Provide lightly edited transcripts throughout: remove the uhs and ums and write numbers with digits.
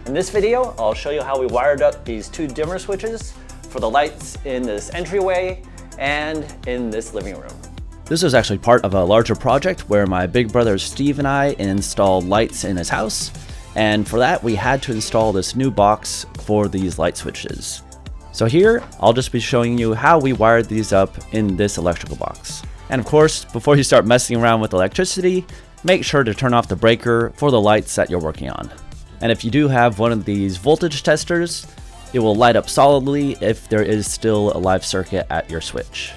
In this video, I'll show you how we wired up these two dimmer switches for the lights in this entryway and in this living room. This is actually part of a larger project where my big brother Steve and I installed lights in his house. And for that, we had to install this new box for these light switches. So here, I'll just be showing you how we wired these up in this electrical box. And of course, before you start messing around with electricity, make sure to turn off the breaker for the lights that you're working on. And if you do have one of these voltage testers, it will light up solidly if there is still a live circuit at your switch.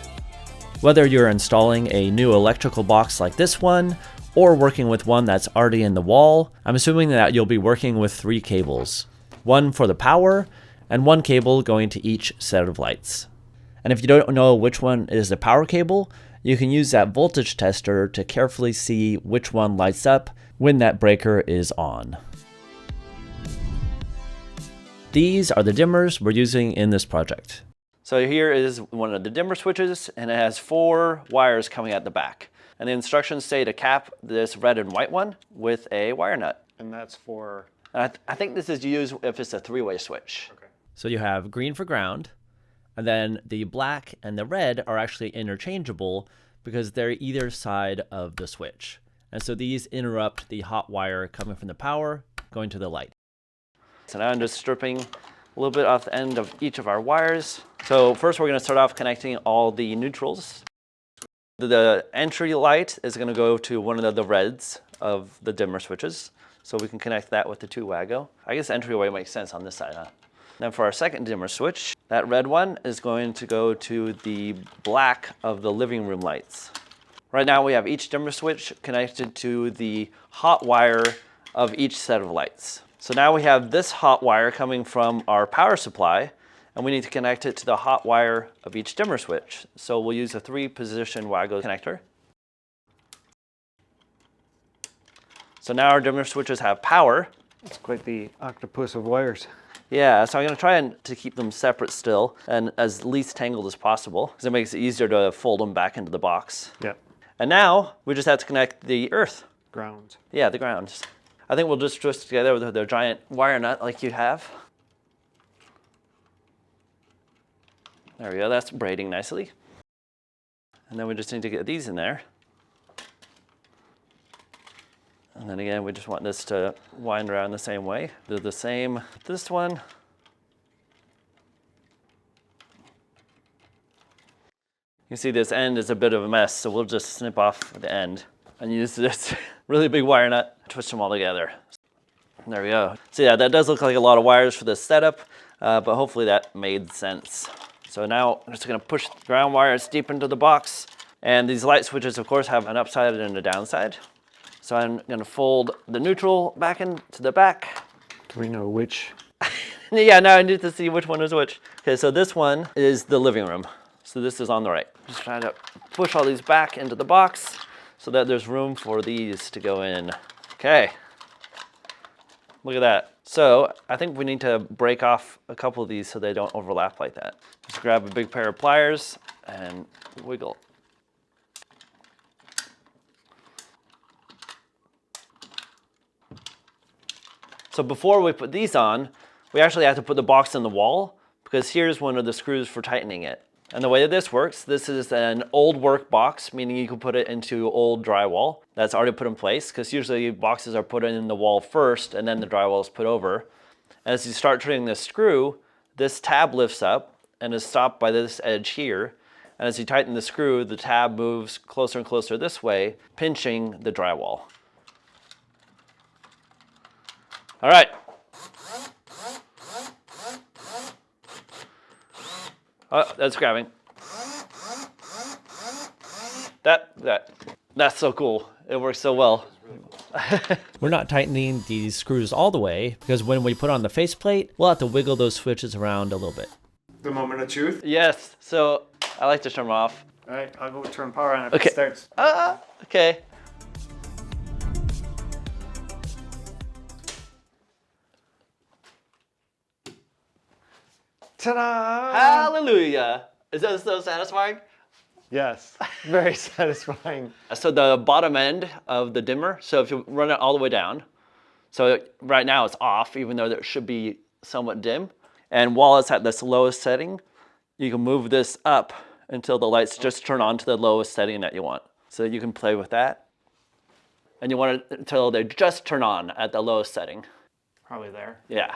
Whether you're installing a new electrical box like this one, or working with one that's already in the wall, I'm assuming that you'll be working with 3 cables. One for the power, and 1 cable going to each set of lights. And if you don't know which one is the power cable, you can use that voltage tester to carefully see which one lights up when that breaker is on. These are the dimmers we're using in this project. So here is one of the dimmer switches, and it has 4 wires coming at the back. And the instructions say to cap this red and white one with a wire nut. And that's for? I think this is used if it's a 3-way switch. Okay. So you have green for ground, and then the black and the red are actually interchangeable because they're either side of the switch. And so these interrupt the hot wire coming from the power going to the light. So now I'm just stripping a little bit off the end of each of our wires. So first we're going to start off connecting all the neutrals. The entry light is going to go to one of the reds of the dimmer switches. So we can connect that with the 2-WAGO. I guess entryway makes sense on this side, huh? Then for our second dimmer switch, that red one is going to go to the black of the living room lights. Right now we have each dimmer switch connected to the hot wire of each set of lights. So now we have this hot wire coming from our power supply, and we need to connect it to the hot wire of each dimmer switch. So we'll use a 3-position WAGO connector. So now our dimmer switches have power. It's quite the octopus of wires. Yeah, so I'm going to try to keep them separate still and as least tangled as possible because it makes it easier to fold them back into the box. Yeah. And now we just have to connect the earth. Ground. Yeah, the grounds. I think we'll just twist together with the giant wire nut like you have. There we go, that's braiding nicely. And then we just need to get these in there. And then again, we just want this to wind around the same way. Do the same, this one. You see this end is a bit of a mess, so we'll just snip off the end and use this really big wire nut, twist them all together. There we go. So yeah, that does look like a lot of wires for this setup, but hopefully that made sense. So now I'm just gonna push the ground wires deep into the box. And these light switches, of course, have an upside and a downside. So I'm gonna fold the neutral back into the back. Do we know which? Yeah, now I need to see which one is which. Okay, so this one is the living room. So this is on the right. Just trying to push all these back into the box so that there's room for these to go in. Okay, look at that. So I think we need to break off a couple of these so they don't overlap like that. Just grab a big pair of pliers and wiggle. So before we put these on, we actually have to put the box in the wall because here's one of the screws for tightening it. And the way that this works, this is an old work box, meaning you can put it into old drywall that's already put in place, because usually boxes are put in the wall first and then the drywall is put over. As you start turning this screw, this tab lifts up and is stopped by this edge here. And as you tighten the screw, the tab moves closer and closer this way, pinching the drywall. All right. Oh, that's grabbing. That's so cool. It works so well. We're not tightening these screws all the way because when we put on the faceplate, we'll have to wiggle those switches around a little bit. The moment of truth? Yes, so I like to turn them off. All right, I'll go turn power on if Okay. it starts. Okay. Ta-da! Hallelujah. Is that so satisfying? Yes, very satisfying. So the bottom end of the dimmer, so if you run it all the way down, So right now it's off, even though it should be somewhat dim. And while it's at this lowest setting, you can move this up until the lights just turn on to the lowest setting that you want. So you can play with that. And you want it until they just turn on at the lowest setting. Probably there. Yeah.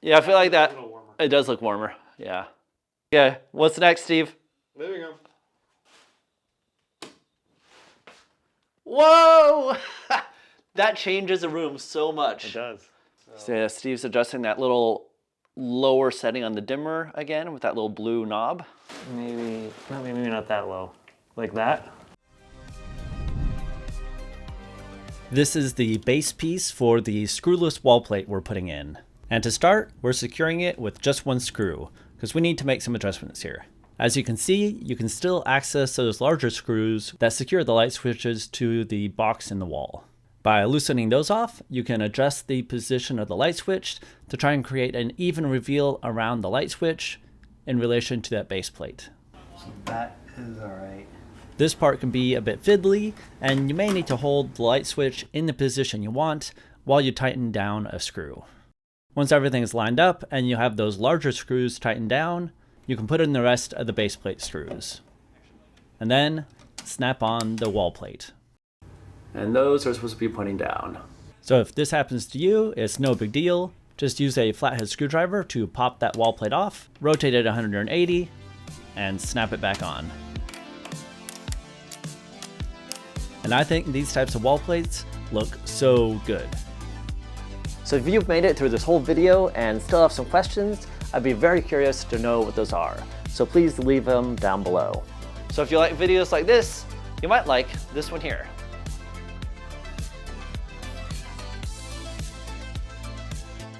Yeah, I feel like that. A little warmer. It does look warmer. Yeah. Okay, what's next, Steve? There you go. Whoa! That changes the room so It much. does. So yeah, Steve's adjusting that little lower setting on the dimmer again with that little blue knob. Maybe not that low. Like that. This is the base piece for the screwless wall plate we're putting in. And to start, we're securing it with just one screw, because we need to make some adjustments here. As you can see, you can still access those larger screws that secure the light switches to the box in the wall. By loosening those off, you can adjust the position of the light switch to try and create an even reveal around the light switch in relation to that base plate. So that is alright. This part can be a bit fiddly, and you may need to hold the light switch in the position you want while you tighten down a screw. Once everything is lined up and you have those larger screws tightened down, you can put in the rest of the base plate screws. And then snap on the wall plate. And those are supposed to be pointing down. So if this happens to you, it's no big deal. Just use a flathead screwdriver to pop that wall plate off, rotate it 180, and snap it back on. And I think these types of wall plates look so good. So if you've made it through this whole video and still have some questions, I'd be very curious to know what those are. So please leave them down below. So if you like videos like this, you might like this one here.